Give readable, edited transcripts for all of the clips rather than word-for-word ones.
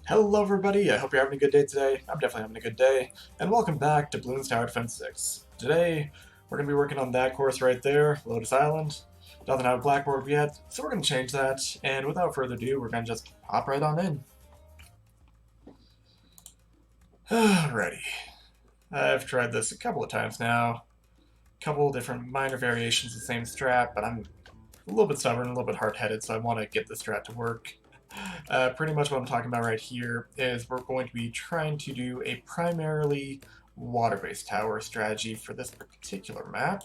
Hello everybody, I hope you're having a good day today. I'm definitely having a good day, and welcome back to Bloons Tower Defense 6. Today, we're going to be working on that course right there, Lotus Island. Doesn't have a blackboard yet, so we're going to change that, and without further ado, we're going to just hop right on in. Alrighty. I've tried this a couple of times now. A couple different minor variations of the same strat, but I'm a little bit stubborn, a little bit hard-headed, so I want to get this strat to work. Pretty much what I'm talking about right here is we're going to be trying to do a primarily water-based tower strategy for this particular map.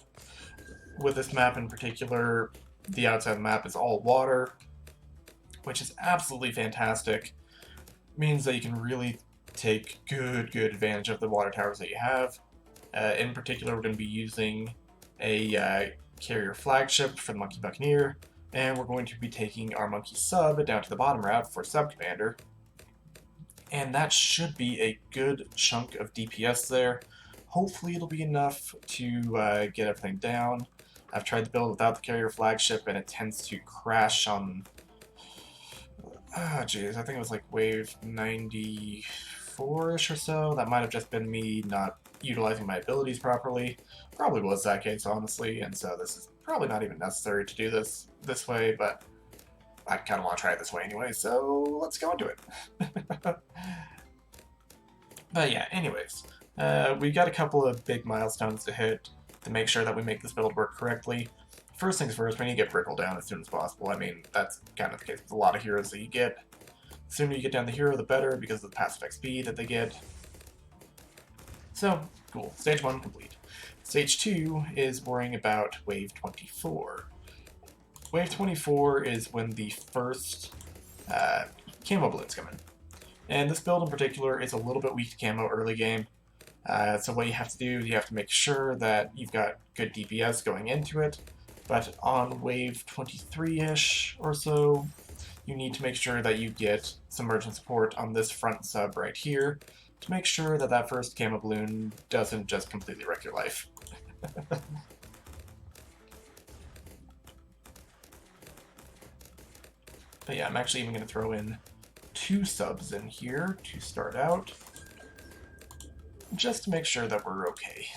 With this map in particular, the outside of the map is all water, which is absolutely fantastic. It means that you can really take good advantage of the water towers that you have. In particular, we're going to be using a carrier flagship for the Monkey Buccaneer, and we're going to be taking our Monkey Sub down to the bottom route for Sub Commander. And that should be a good chunk of DPS there. Hopefully it'll be enough to get everything down. I've tried the build without the carrier flagship, and it tends to crash on... geez, I think it was like wave 94-ish or so. That might have just been me not utilizing my abilities properly. Probably was that case, honestly, and so this is probably not even necessary to do this way, but I kind of want to try it this way anyway, so let's go into it. But yeah, anyways, we've got a couple of big milestones to hit to make sure that we make this build work correctly. First things first, we need to get Brickle down as soon as possible. I mean, that's kind of the case with a lot of heroes that you get. The sooner you get down the hero, the better, because of the passive XP that they get. So, cool. Stage 1 complete. Stage 2 is worrying about Wave 24. Wave 24 is when the first camo balloons come in. And this build in particular is a little bit weak to camo early game. So what you have to do, you have to make sure that you've got good DPS going into it. But on wave 23-ish or so, you need to make sure that you get submergent support on this front sub right here to make sure that that first camo balloon doesn't just completely wreck your life. But yeah, I'm actually even going to throw in 2 subs in here to start out, just to make sure that we're okay.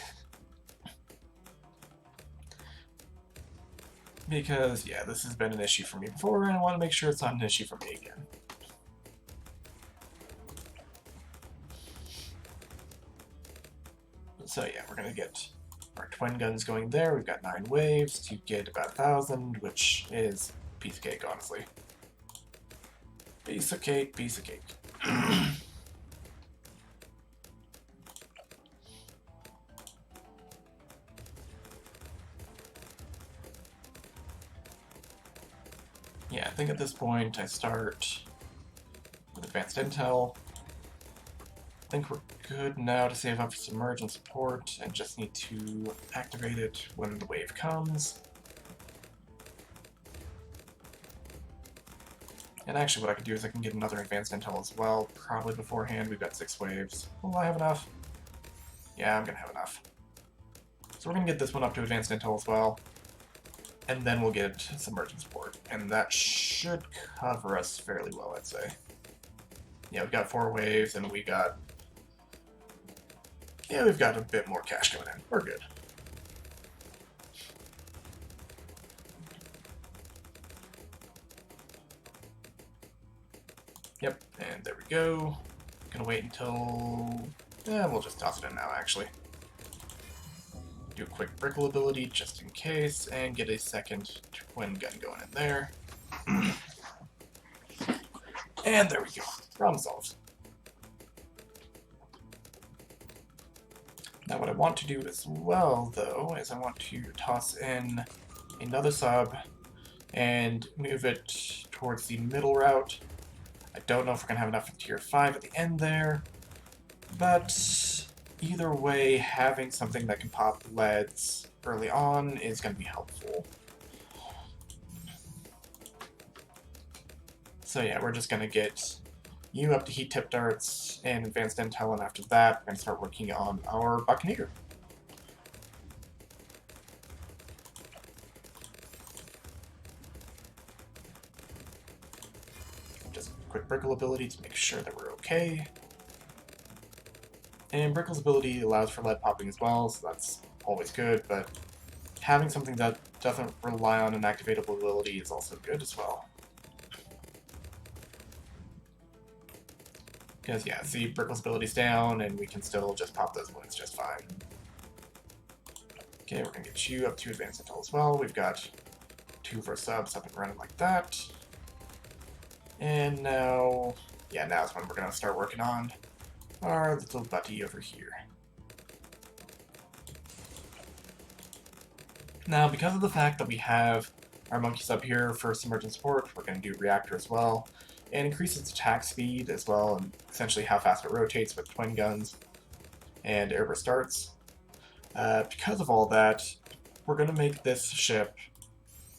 Because, yeah, this has been an issue for me before, and I want to make sure it's not an issue for me again. So yeah, we're going to get our twin guns going there. We've got 9 waves to get about 1,000, which is a piece of cake, honestly. Piece of cake, piece of cake. Yeah, I think at this point I start with advanced intel. I think we're good now to save up for submerge and support, and just need to activate it when the wave comes. And actually what I could do is I can get another advanced intel as well, probably beforehand. We've got 6 waves. Will I have enough? Yeah, I'm gonna have enough. So we're gonna get this one up to advanced intel as well, and then we'll get submergent support. And that should cover us fairly well, I'd say. Yeah, we've got 4 waves, and we've got a bit more cash coming in. We're good. Yep, and there we go. Gonna wait until... yeah, we'll just toss it in now, actually. Do a quick Brickle ability, just in case, and get a second twin gun going in there. And there we go. Problem solved. Now what I want to do as well, though, is I want to toss in another sub and move it towards the middle route. I don't know if we're going to have enough for tier 5 at the end there, but either way, having something that can pop leads early on is going to be helpful. So yeah, we're just going to get you up to heat tip darts and advanced intel, and after that, we're going to start working on our Buccaneer. Just a quick Brickle ability to make sure that we're okay. And Brickle's ability allows for lead popping as well, so that's always good, but having something that doesn't rely on an activatable ability is also good as well. Because, yeah, see, Brickle's ability's down, and we can still just pop those wounds just fine. Okay, we're going to get you up to Advanced Intel as well. We've got 2 of our subs up and running like that. And now, yeah, now's when we're going to start working on our little buddy over here. Now, because of the fact that we have our monkeys up here for submergent support, we're going to do Reactor as well, and increase its attack speed as well, and essentially how fast it rotates with twin guns and airburst darts. Because of all that, we're going to make this ship,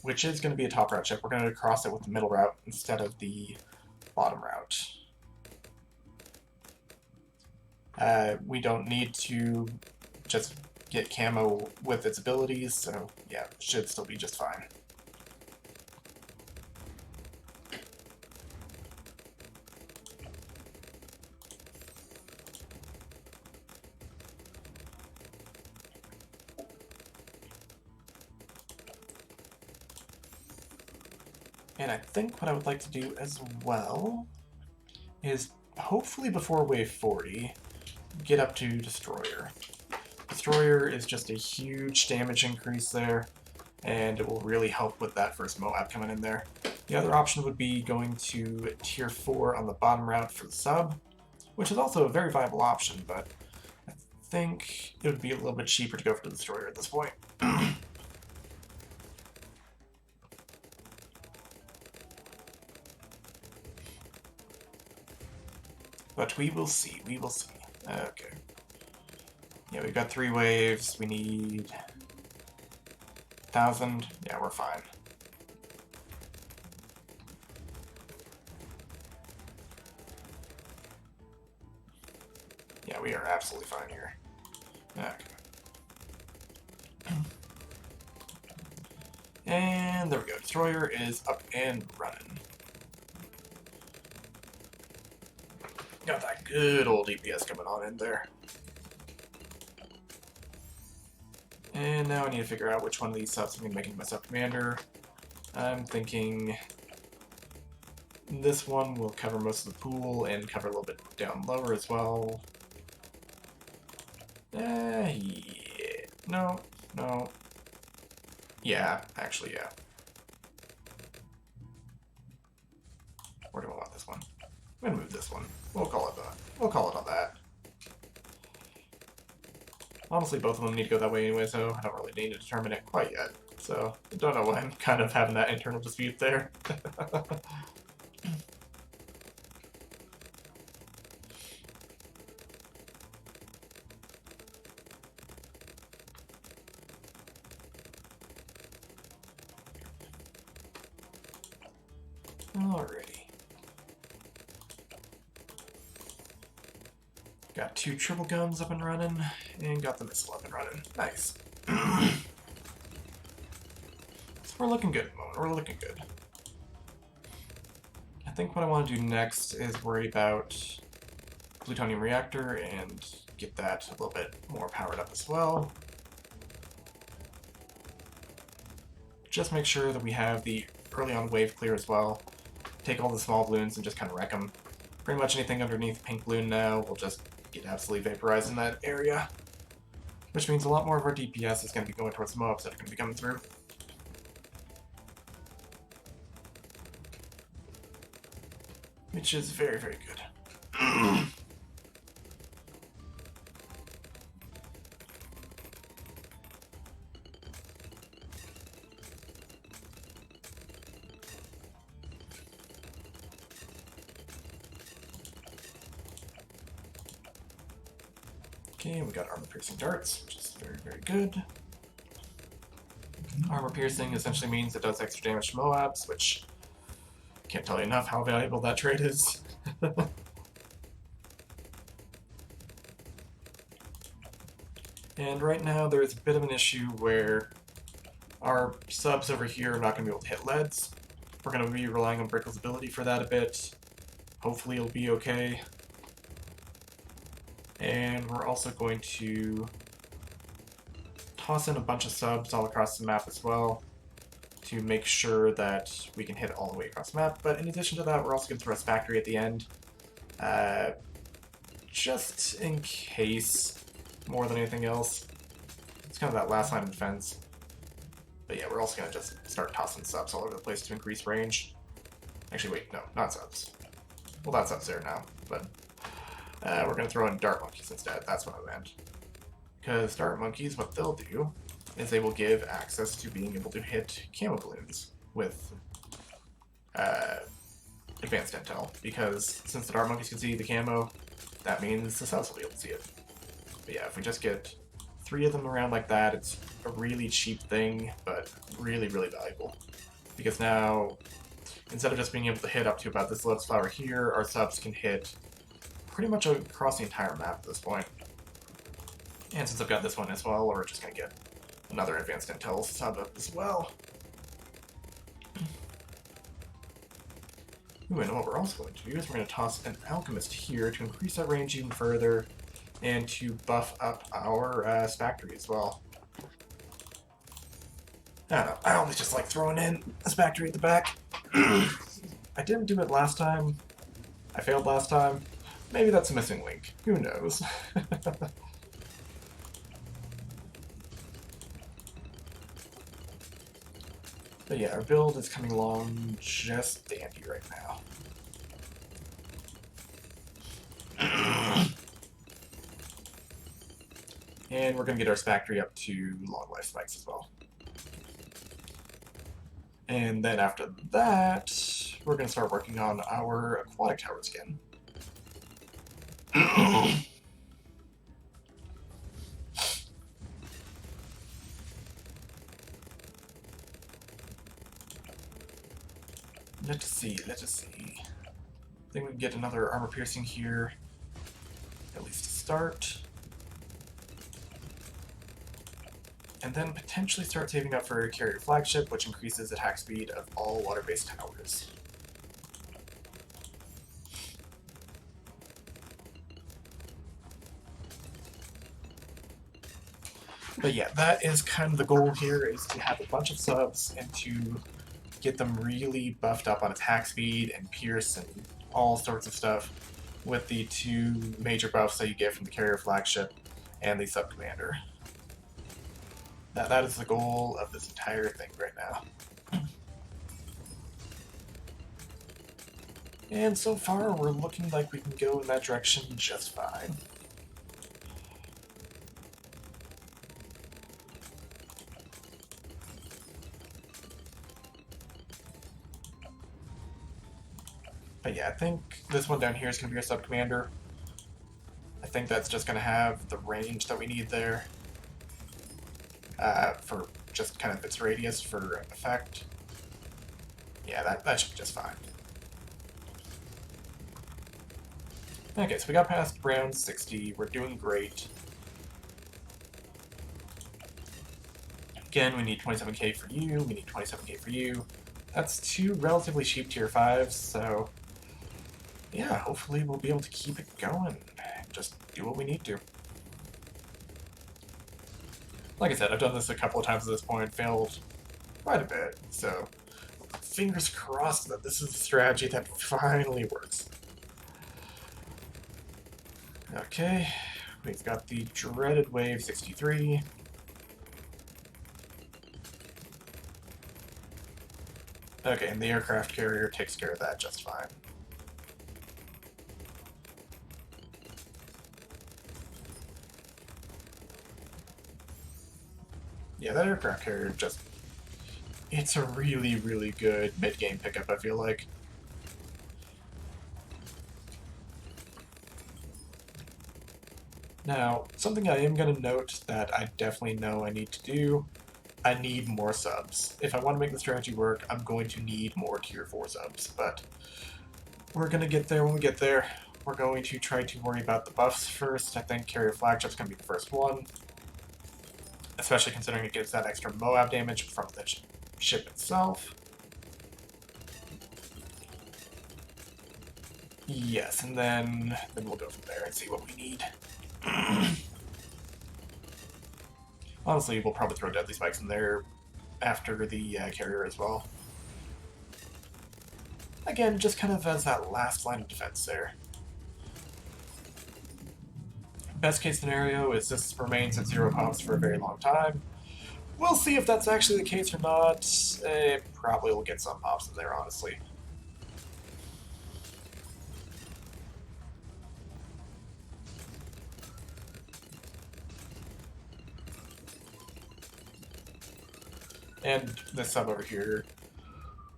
which is going to be a top route ship, we're going to cross it with the middle route instead of the bottom route. We don't need to just get camo with its abilities, so yeah, it should still be just fine. And I think what I would like to do as well is, hopefully before wave 40, get up to Destroyer. Destroyer is just a huge damage increase there, and it will really help with that first Moab coming in there. The other option would be going to tier 4 on the bottom route for the sub, which is also a very viable option, but I think it would be a little bit cheaper to go for the Destroyer at this point. But we will see, we will see. Okay. Yeah, we've got 3 waves, we need 1,000. Yeah, we're fine. Yeah, we are absolutely fine here. Okay. And there we go, Destroyer is up and running. Got that good old DPS coming on in there. And now I need to figure out which one of these subs I'm going to make into my sub-commander. I'm thinking this one will cover most of the pool and cover a little bit down lower as well. Yeah. No. Yeah, actually, yeah. Where do I want this one? I'm gonna move this one. We'll call it that. We'll call it on that. Honestly, both of them need to go that way anyway, so I don't really need to determine it quite yet. So, I don't know why I'm kind of having that internal dispute there. Alrighty. Got 2 triple guns up and running, and got the missile up and running. Nice. So we're looking good at the moment. We're looking good. I think what I want to do next is worry about plutonium reactor and get that a little bit more powered up as well. Just make sure that we have the early on wave clear as well. Take all the small balloons and just kind of wreck them. Pretty much anything underneath the pink balloon now will just get absolutely vaporized in that area. Which means a lot more of our DPS is going to be going towards the mobs that are going to be coming through. Which is very, very good. Okay, we got armor-piercing darts, which is very, very good. Armor-piercing essentially means it does extra damage to Moabs, which can't tell you enough how valuable that trait is. And right now there is a bit of an issue where our subs over here are not going to be able to hit leads. We're going to be relying on Brickle's ability for that a bit. Hopefully it'll be okay. And we're also going to toss in a bunch of subs all across the map as well to make sure that we can hit all the way across the map. But in addition to that, we're also going to throw a factory at the end, just in case, more than anything else. It's kind of that last line of defense. But yeah, we're also going to just start tossing subs all over the place to increase range. Actually, wait, no, not subs. Well, that subs there now, but we're going to throw in dart monkeys instead. That's what I meant. Because dart monkeys, what they'll do is they will give access to being able to hit camo balloons with advanced intel. Because since the dart monkeys can see the camo, that means the subs will be able to see it. But yeah, if we just get 3 of them around like that, it's a really cheap thing, but really, really valuable. Because now, instead of just being able to hit up to about this Lotus flower here, our subs can hit pretty much across the entire map at this point. And since I've got this one as well, we're just going to get another advanced intel sub up as well. Ooh, and what we're also going to do is we're going to toss an alchemist here to increase our range even further and to buff up our factory as well. I don't know, I always just like throwing in a factory at the back. I didn't do it last time. I failed last time. Maybe that's a missing link. Who knows? But yeah, our build is coming along just dandy right now. And we're going to get our factory up to long life spikes as well. And then after that, we're going to start working on our aquatic towers again. Let us see, let us see. I think we can get another armor piercing here, at least to start. And then potentially start saving up for a carrier flagship, which increases attack speed of all water-based towers. But yeah, that is kind of the goal here, is to have a bunch of subs and to get them really buffed up on attack speed and pierce and all sorts of stuff with the 2 major buffs that you get from the carrier flagship and the sub commander. That is the goal of this entire thing right now. And so far, we're looking like we can go in that direction just fine. But yeah, I think this one down here is going to be our sub commander. I think that's just going to have the range that we need there. For just kind of its radius for effect. Yeah, that should be just fine. Okay, so we got past round 60. We're doing great. Again, we need 27k for you. We need 27k for you. That's 2 relatively cheap tier 5s, so yeah, hopefully we'll be able to keep it going. Just do what we need to. Like I said, I've done this a couple of times at this point, failed quite a bit, so fingers crossed that this is a strategy that finally works. Okay, we've got the dreaded wave 63. Okay, and the aircraft carrier takes care of that just fine. Yeah, that aircraft carrier just... it's a really, really good mid-game pickup, I feel like. Now, something I am going to note that I definitely know I need to do, I need more subs. If I want to make the strategy work, I'm going to need more tier 4 subs, but we're going to get there when we get there. We're going to try to worry about the buffs first. I think carrier flagship's going to be the first one, especially considering it gives that extra Moab damage from the ship itself. Yes, and then we'll go from there and see what we need. Honestly, we'll probably throw deadly spikes in there after the carrier as well. Again, just kind of as that last line of defense there. Best case scenario is this remains at 0 pops for a very long time. We'll see if that's actually the case or not. Probably will get some pops in there, honestly. And this sub over here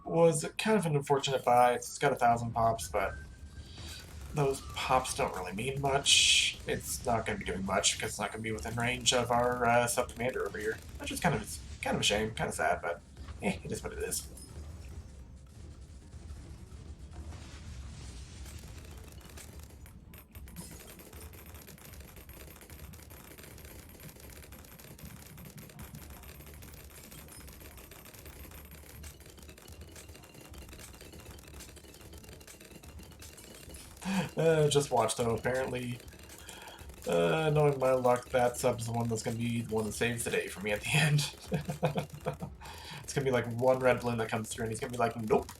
was kind of an unfortunate buy. It's got 1,000 pops, but those pops don't really mean much. It's not going to be doing much because it's not going to be within range of our sub-commander over here, which is kind of a shame, kind of sad, but it is what it is. Just watch though, apparently. Knowing my luck, that sub's the one that's going to be the one that saves the day for me at the end. It's going to be like one red balloon that comes through and he's going to be like, nope.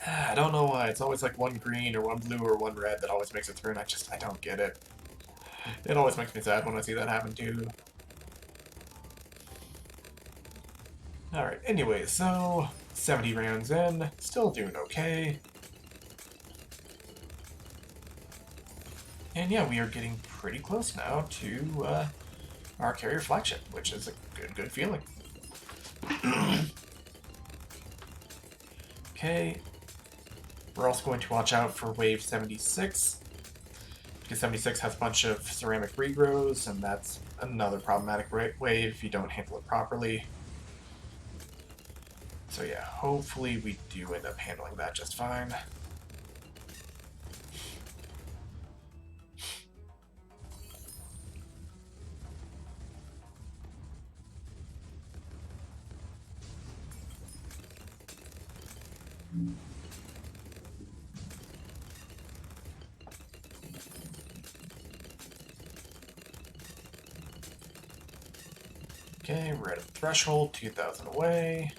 I don't know why. It's always like one green or one blue or one red that always makes it through and I don't get it. It always makes me sad when I see that happen too. Alright, anyway, so 70 rounds in, still doing okay. And yeah, we are getting pretty close now to our carrier flagship, which is a good feeling. Okay, we're also going to watch out for wave 76, because 76 has a bunch of ceramic regrows, and that's another problematic wave if you don't handle it properly. So yeah, hopefully we do end up handling that just fine. Okay, we're at a threshold, 2,000 away.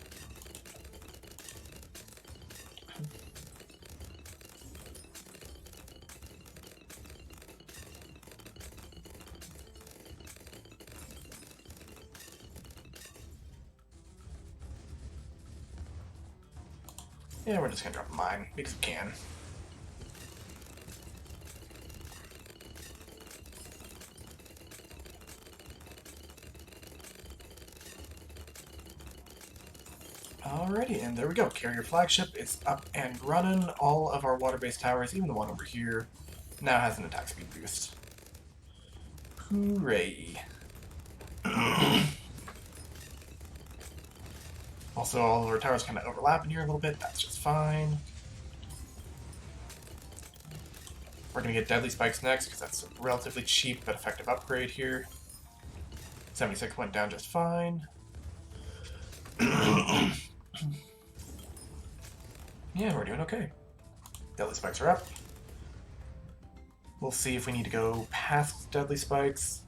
Yeah, we're just gonna drop a mine, because we can. Alrighty, and there we go. Carrier flagship is up and running. All of our water-based towers, even the one over here, now has an attack speed boost. Hooray. Also, all of our towers kind of overlap in here a little bit. That's just fine. We're going to get Deadly Spikes next, because that's a relatively cheap but effective upgrade here. 76 went down just fine. Yeah, we're doing okay. Deadly Spikes are up. We'll see if we need to go past Deadly Spikes.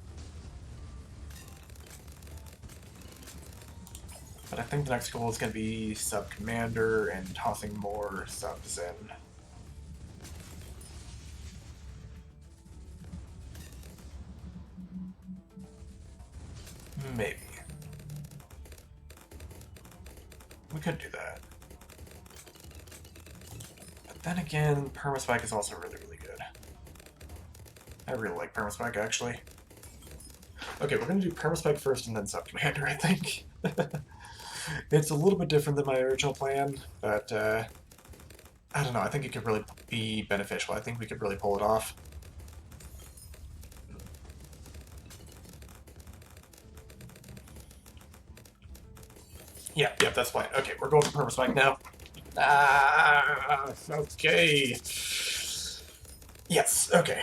But I think the next goal is going to be Sub-Commander and tossing more subs in. Maybe. We could do that. But then again, Permaspike is also really good. I really like Permaspike, actually. Okay, we're going to do Permaspike first and then Sub-Commander, I think. It's a little bit different than my original plan, but I don't know, I think it could really be beneficial. I think we could really pull it off. Yeah, that's fine. Okay, we're going to Permaspike now. Okay. Yes, okay.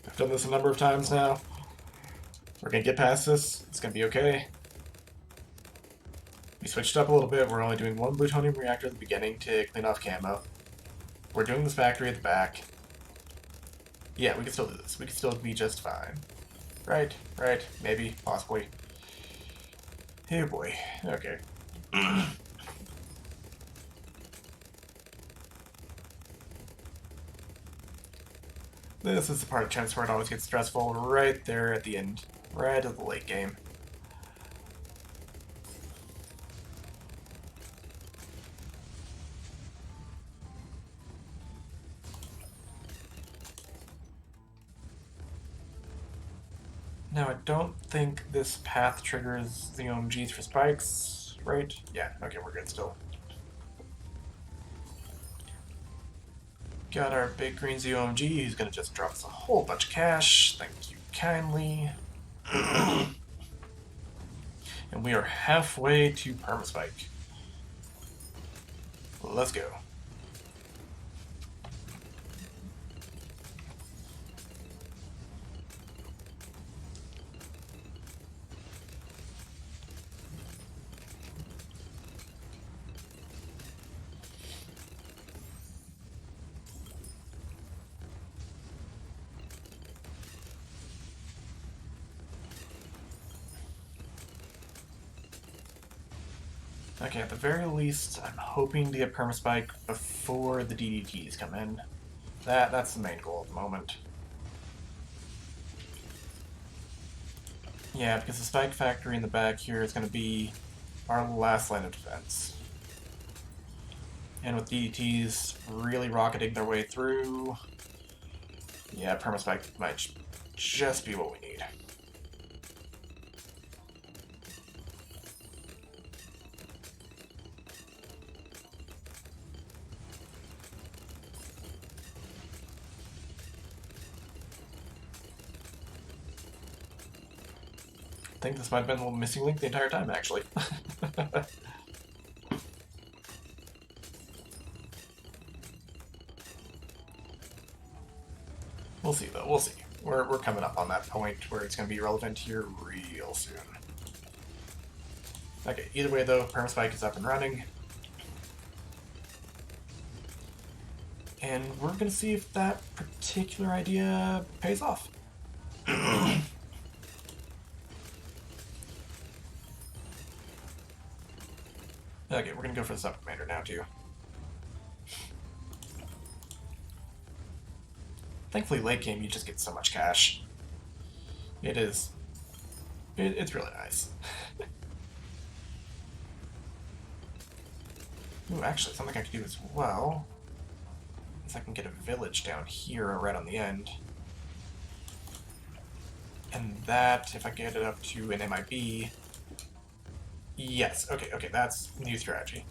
I've done this a number of times now. We're gonna get past this. It's gonna be okay. We switched up a little bit. We're only doing one plutonium reactor at the beginning to clean off camo. We're doing this factory at the back. Yeah, we can still do this. We can still be just fine. Right, right, maybe, possibly. Oh boy, okay. This is the part of CHIMPS where it always gets stressful, right there at the end. Right at the late game. Now, I don't think this path triggers the OMGs for spikes, right? Yeah, okay, we're good still. Got our big green ZOMG, who's gonna just drop us a whole bunch of cash. Thank you kindly. And we are halfway to permaspike. Let's go. Okay, at the very least, I'm hoping to get permaspike before the DDTs come in. That's the main goal at the moment. Yeah, because the spike factory in the back here is going to be our last line of defense. And with DDTs really rocketing their way through, yeah, permaspike might just be what we need. I think this might have been a little missing link the entire time, actually. We'll see, though. We'll see. We're coming up on that point where it's going to be relevant here real soon. Okay, either way, though, permaspike is up and running. And we're going to see if that particular idea pays off. Okay, we're going to go for the sub-commander now, too. Thankfully, late game, you just get so much cash. It is... It's really nice. Ooh, actually, something I could do as well is I can get a village down here right on the end. And that, if I get it up to an MIB... Yes, okay, that's new strategy.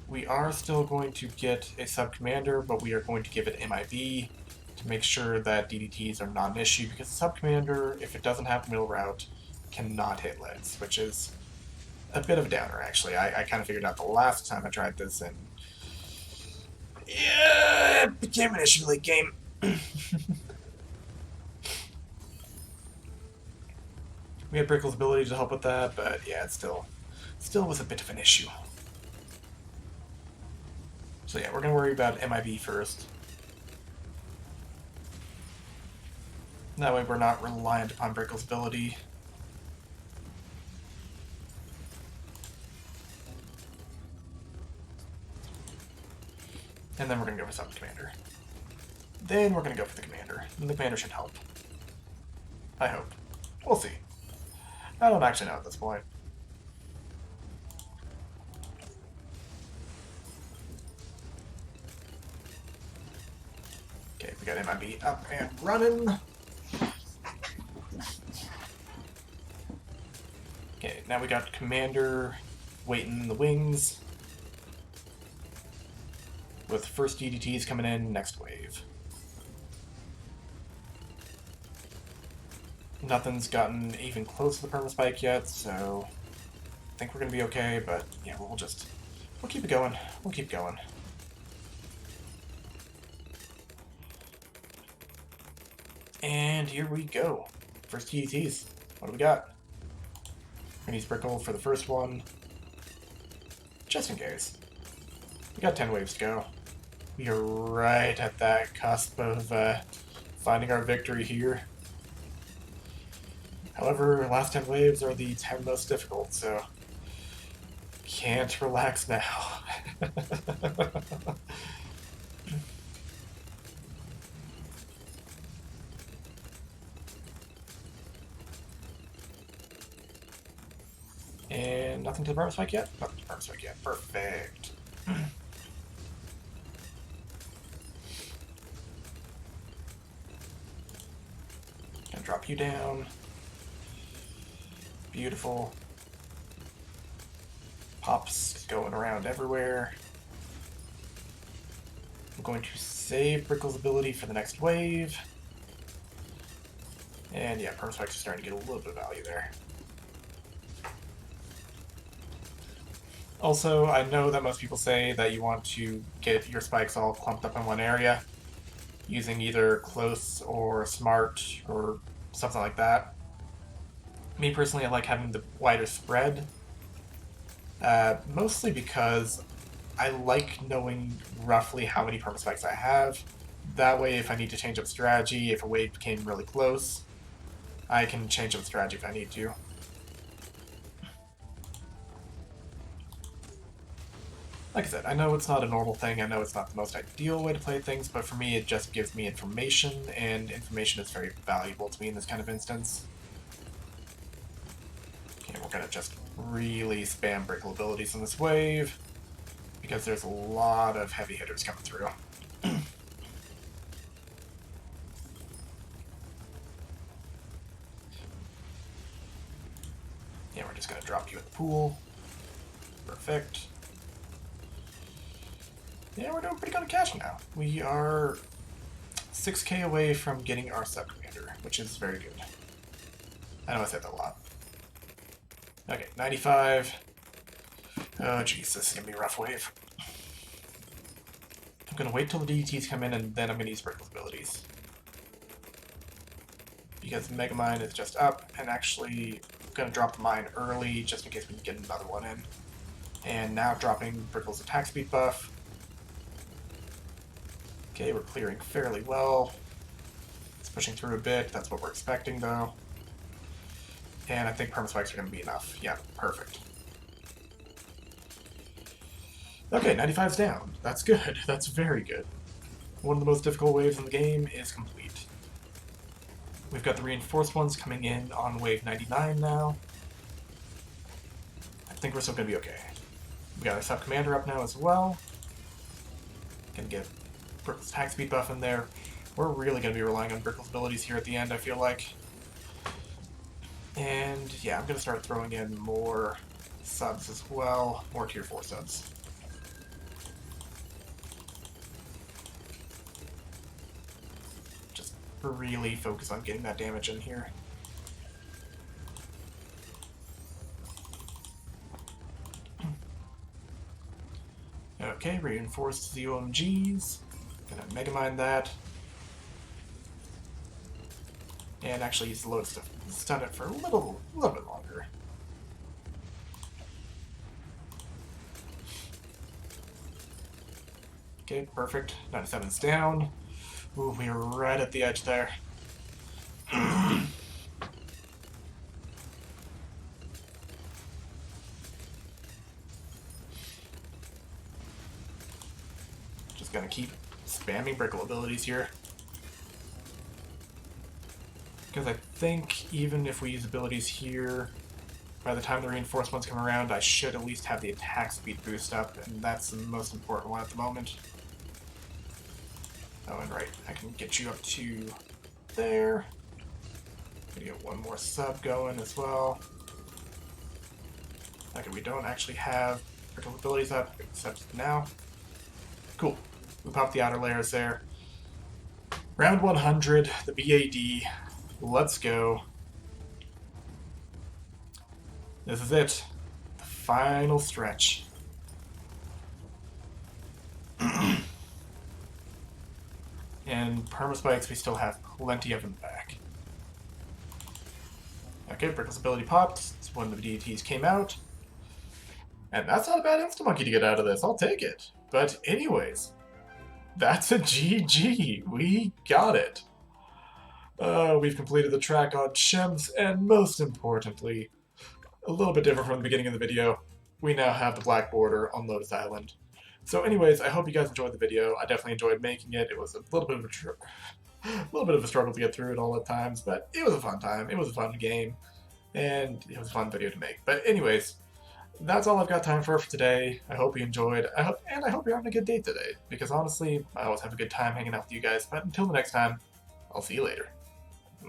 We are still going to get a sub-commander, but we are going to give it MIB to make sure that DDTs are not an issue, because the sub-commander, if it doesn't have middle route, cannot hit leads, which is a bit of a downer, actually. I kind of figured out the last time I tried this, and yeah, it became an issue late game. We had Brickle's ability to help with that, but yeah, it still was a bit of an issue. So yeah, we're going to worry about MIB first. That way we're not reliant upon Brickle's ability. And then we're going to go for sub-commander. Then we're going to go for the commander. And the commander should help. I hope. We'll see. I don't actually know at this point. Okay, we got MIB up and running. Okay, now we got commander waiting in the wings. With first DDTs coming in next wave. Nothing's gotten even close to the permaspike yet, so I think we're gonna be okay, but yeah, we'll keep it going. We'll keep going. And here we go. First DDTs. What do we got? Mini Sprinkle for the first one, just in case. We got 10 waves to go. We are right at that cusp of finding our victory here. However, last 10 waves are the 10 most difficult, so can't relax now. And nothing to the burn spike yet? Nothing to the burn spike yet. Perfect. Gonna drop you down. Beautiful. Pops going around everywhere. I'm going to save Brickle's ability for the next wave. And yeah, Perm Spikes are starting to get a little bit of value there. Also, I know that most people say that you want to get your spikes all clumped up in one area, using either close or smart or something like that. Me personally, I like having the wider spread, mostly because I like knowing roughly how many perma spikes I have. That way, if I need to change up strategy, if a wave became really close, I can change up strategy if I need to. Like I said, I know it's not a normal thing, I know it's not the most ideal way to play things, but for me it just gives me information, and information is very valuable to me in this kind of instance. Okay, we're gonna just really spam Brickle abilities on this wave, because there's a lot of heavy hitters coming through. Yeah, we're just gonna drop you in the pool. Perfect. Yeah, we're doing pretty good at cash now. We are 6k away from getting our sub-commander, which is very good. I know I said that a lot. Okay, 95. Oh jeez, this is gonna be a rough wave. I'm gonna wait till the DDTs come in and then I'm gonna use Brickle's abilities. Because Megamind is just up, and actually I'm gonna drop the mine early just in case we can get another one in. And now dropping Brickle's attack speed buff. Okay, we're clearing fairly well. It's pushing through a bit, that's what we're expecting though. And I think perma spikes are going to be enough. Yeah, perfect. Okay, 95's down. That's good. That's very good. One of the most difficult waves in the game is complete. We've got the reinforced ones coming in on wave 99 now. I think we're still going to be okay. We got our sub-commander up now as well. Can get Brickle's attack speed buff in there. We're really going to be relying on Brickle's abilities here at the end, I feel like. And yeah, I'm going to start throwing in more subs as well, more tier 4 subs. Just really focus on getting that damage in here. Okay, reinforced the OMGs. Gonna Megamind that. And actually use the Lotus to stun it for a little bit longer. Okay, perfect. 97's down. Ooh, we are right at the edge there. Just gonna keep spamming Brickle abilities here. Because I think even if we use abilities here, by the time the reinforced ones come around, I should at least have the attack speed boost up, and that's the most important one at the moment. Oh, and right, I can get you up to there. Gonna get one more sub going as well. Okay, we don't actually have Brickle abilities up, except now. Cool. We popped the outer layers there. Round 100, the BAD. Let's go. This is it. The final stretch. And perma spikes, we still have plenty of them back. Okay, Brickle's ability popped. It's when the BTDs came out. And that's not a bad insta-monkey to get out of this. I'll take it. But anyways, that's a GG. We got it. We've completed the track on CHIMPS, and most importantly, a little bit different from the beginning of the video, we now have the black border on Lotus Island. So anyways, I hope you guys enjoyed the video. I definitely enjoyed making it. It was a little bit of a struggle to get through it all at times, but it was a fun time. It was a fun game, and it was a fun video to make. But anyways, that's all I've got time for today. I hope you enjoyed. I hope you're having a good day today, because honestly, I always have a good time hanging out with you guys. But until the next time, I'll see you later.